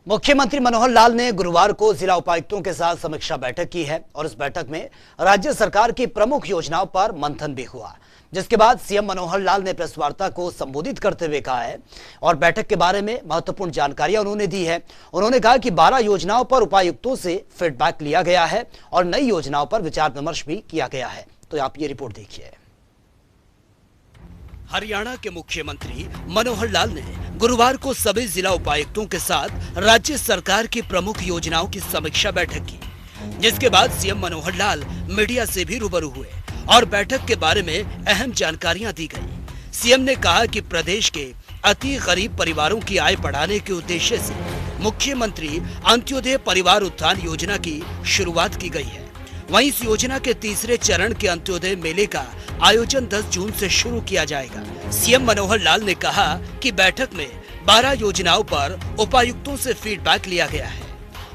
मुख्यमंत्री मनोहर लाल ने गुरुवार को जिला उपायुक्तों के साथ समीक्षा बैठक की है और इस बैठक में राज्य सरकार की प्रमुख योजनाओं पर मंथन भी हुआ, जिसके बाद सीएम मनोहर लाल ने प्रेस वार्ता को संबोधित करते हुए कहा है और बैठक के बारे में महत्वपूर्ण जानकारियां उन्होंने दी है। उन्होंने कहा कि 12 योजनाओं पर उपायुक्तों से फीडबैक लिया गया है और नई योजनाओं पर विचार विमर्श भी किया गया है। तो आप ये रिपोर्ट देखिए। हरियाणा के मुख्यमंत्री मनोहर लाल ने गुरुवार को सभी जिला उपायुक्तों के साथ राज्य सरकार की प्रमुख योजनाओं की समीक्षा बैठक की, जिसके बाद सीएम मनोहर लाल मीडिया से भी रूबरू हुए और बैठक के बारे में अहम जानकारियां दी गई। सीएम ने कहा कि प्रदेश के अति गरीब परिवारों की आय बढ़ाने के उद्देश्य से मुख्यमंत्री अंत्योदय परिवार उत्थान योजना की शुरुआत की गई है। वहीं इस योजना के तीसरे चरण के अंत्योदय मेले का आयोजन 10 जून से शुरू किया जाएगा। सीएम मनोहर लाल ने कहा कि बैठक में 12 योजनाओं पर उपायुक्तों से फीडबैक लिया गया है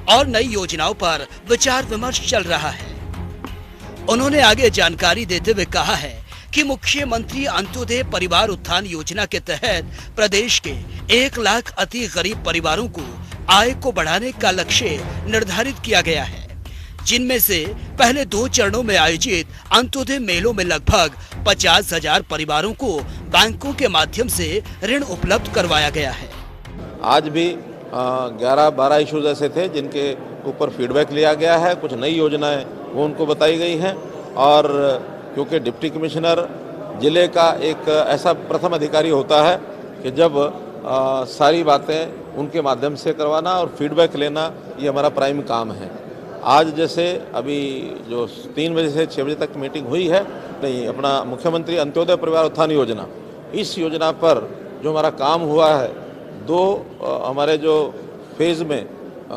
और नई योजनाओं पर विचार विमर्श चल रहा है। उन्होंने आगे जानकारी देते हुए कहा है कि मुख्यमंत्री अंत्योदय परिवार उत्थान योजना के तहत प्रदेश के 1 लाख अति गरीब परिवारों को आय को बढ़ाने का लक्ष्य निर्धारित किया गया है, जिनमें से पहले 2 चरणों में आयोजित अंत्योदय मेलों में लगभग 50,000 परिवारों को बैंकों के माध्यम से ऋण उपलब्ध करवाया गया है। आज भी 11-12 इश्यूज ऐसे थे जिनके ऊपर फीडबैक लिया गया है। कुछ नई योजनाएं वो उनको बताई गई हैं और क्योंकि डिप्टी कमिश्नर जिले का एक ऐसा प्रथम अधिकारी होता है कि जब सारी बातें उनके माध्यम से करवाना और फीडबैक लेना ये हमारा प्राइम काम है। आज जैसे अभी जो 3 बजे से 6 बजे तक मीटिंग हुई है, नहीं अपना मुख्यमंत्री अंत्योदय परिवार उत्थान योजना, इस योजना पर जो हमारा काम हुआ है, 2 हमारे जो फेज़ में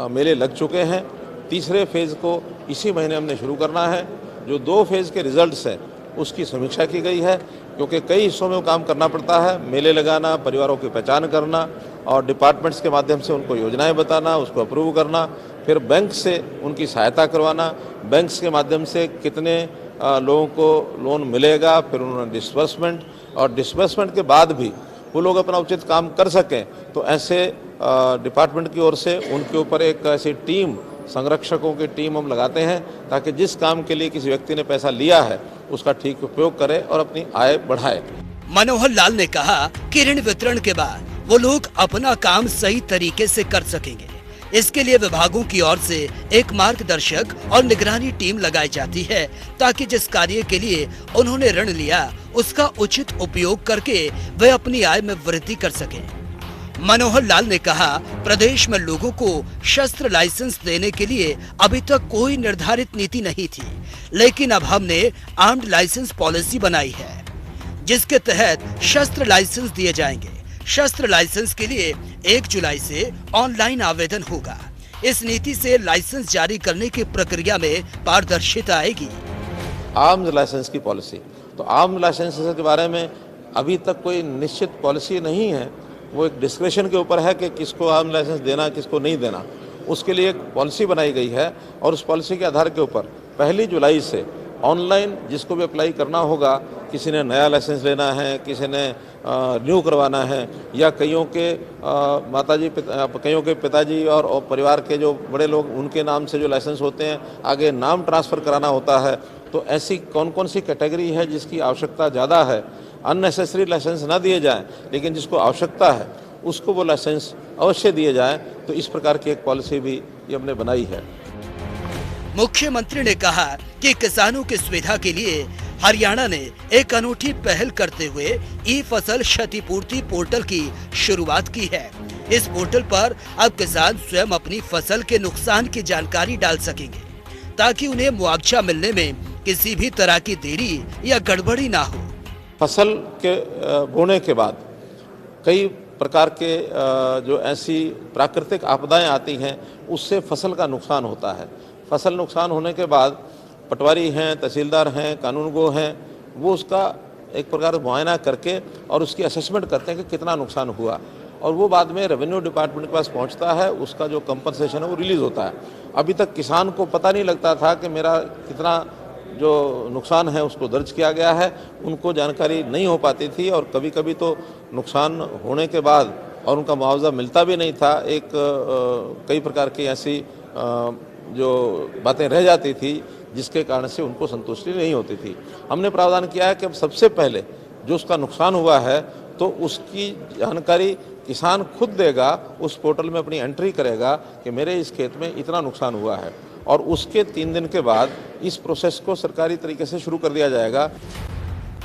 मेले लग चुके हैं। तीसरे फेज़ को इसी महीने हमने शुरू करना है। जो 2 फेज़ के रिजल्ट्स हैं उसकी समीक्षा की गई है, क्योंकि कई हिस्सों में वो काम करना पड़ता है। मेले लगाना, परिवारों की पहचान करना और डिपार्टमेंट्स के माध्यम से उनको योजनाएं बताना, उसको अप्रूव करना, फिर बैंक से उनकी सहायता करवाना, बैंक्स के माध्यम से कितने लोगों को लोन मिलेगा, फिर उन्होंने डिस्बर्समेंट और डिस्बर्समेंट के बाद भी वो लोग अपना उचित काम कर सकें, तो ऐसे डिपार्टमेंट की ओर से उनके ऊपर एक ऐसी टीम, संरक्षकों की टीम हम लगाते हैं ताकि जिस काम के लिए किसी व्यक्ति ने पैसा लिया है उसका ठीक उपयोग करे और अपनी आय बढ़ाए। मनोहर लाल ने कहा कि ऋण वितरण के बाद वो लोग अपना काम सही तरीके से कर सकेंगे। इसके लिए विभागों की ओर से एक मार्गदर्शक और निगरानी टीम लगाई जाती है ताकि जिस कार्य के लिए उन्होंने ऋण लिया उसका उचित उपयोग करके वे अपनी आय में वृद्धि कर सकें। मनोहर लाल ने कहा, प्रदेश में लोगों को शस्त्र लाइसेंस देने के लिए अभी तक कोई निर्धारित नीति नहीं थी, लेकिन अब हमने आर्म्ड लाइसेंस पॉलिसी बनाई है, जिसके तहत शस्त्र लाइसेंस दिए जाएंगे। शस्त्र लाइसेंस के लिए 1 जुलाई से ऑनलाइन आवेदन होगा। इस नीति से लाइसेंस जारी करने की प्रक्रिया में पारदर्शिता आएगी। आर्म्स लाइसेंस की पॉलिसी, तो आर्म्स लाइसेंस के बारे में अभी तक कोई निश्चित पॉलिसी नहीं है। वो एक डिस्क्रिप्शन के ऊपर है कि किसको आर्म्स लाइसेंस देना, किसको नहीं देना। उसके लिए एक पॉलिसी बनाई गई है और उस पॉलिसी के आधार के ऊपर 1 जुलाई से ऑनलाइन जिसको भी अप्लाई करना होगा, किसी ने नया लाइसेंस लेना है, किसी ने रिन्यू करवाना है, या कईयों के पिताजी और परिवार के जो बड़े लोग उनके नाम से जो लाइसेंस होते हैं आगे नाम ट्रांसफ़र कराना होता है। तो ऐसी कौन कौन सी कैटेगरी है जिसकी आवश्यकता ज़्यादा है, अननेसेसरी लाइसेंस ना दिए जाएं, लेकिन जिसको आवश्यकता है उसको वो लाइसेंस अवश्य दिए जाएं। तो इस प्रकार की एक पॉलिसी भी ये हमने बनाई है। मुख्यमंत्री ने कहा कि किसानों की सुविधा के लिए हरियाणा ने एक अनूठी पहल करते हुए ई-फसल क्षतिपूर्ति पोर्टल की शुरुआत की है। इस पोर्टल पर अब किसान स्वयं अपनी फसल के नुकसान की जानकारी डाल सकेंगे ताकि उन्हें मुआवजा मिलने में किसी भी तरह की देरी या गड़बड़ी ना हो। फसल के बोने के बाद कई प्रकार के जो ऐसी प्राकृतिक आपदाएं आती हैं उससे फसल का नुकसान होता है। फसल नुकसान होने के बाद पटवारी हैं, तहसीलदार हैं, कानूनगो हैं, वो उसका एक प्रकार से मुआयना करके और उसकी असेसमेंट करते हैं कि कितना नुकसान हुआ, और वो बाद में रेवेन्यू डिपार्टमेंट के पास पहुंचता है। उसका जो कंपनसेशन है वो रिलीज़ होता है। अभी तक किसान को पता नहीं लगता था कि मेरा कितना जो नुकसान है उसको दर्ज किया गया है, उनको जानकारी नहीं हो पाती थी और कभी कभी तो नुकसान होने के बाद और उनका मुआवजा मिलता भी नहीं था। कई प्रकार की ऐसी जो बातें रह जाती थी जिसके कारण से उनको संतुष्टि नहीं होती थी। हमने प्रावधान किया है कि अब सबसे पहले जो उसका नुकसान हुआ है तो उसकी जानकारी किसान खुद देगा, उस पोर्टल में अपनी एंट्री करेगा कि मेरे इस खेत में इतना नुकसान हुआ है, और उसके 3 दिन के बाद इस प्रोसेस को सरकारी तरीके से शुरू कर दिया जाएगा।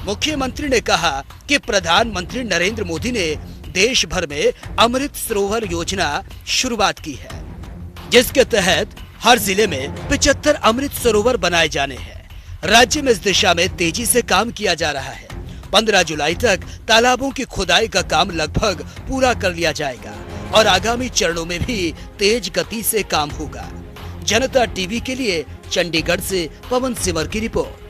मुख्यमंत्री ने कहा कि प्रधानमंत्री नरेंद्र मोदी ने देश भर में अमृत सरोवर योजना शुरुआत की है, जिसके तहत हर जिले में 75 अमृत सरोवर बनाए जाने हैं। राज्य में इस दिशा में तेजी से काम किया जा रहा है। 15 जुलाई तक तालाबों की खुदाई का काम लगभग पूरा कर लिया जाएगा और आगामी चरणों में भी तेज गति से काम होगा। जनता टीवी के लिए चंडीगढ़ से पवन सिमर की रिपोर्ट।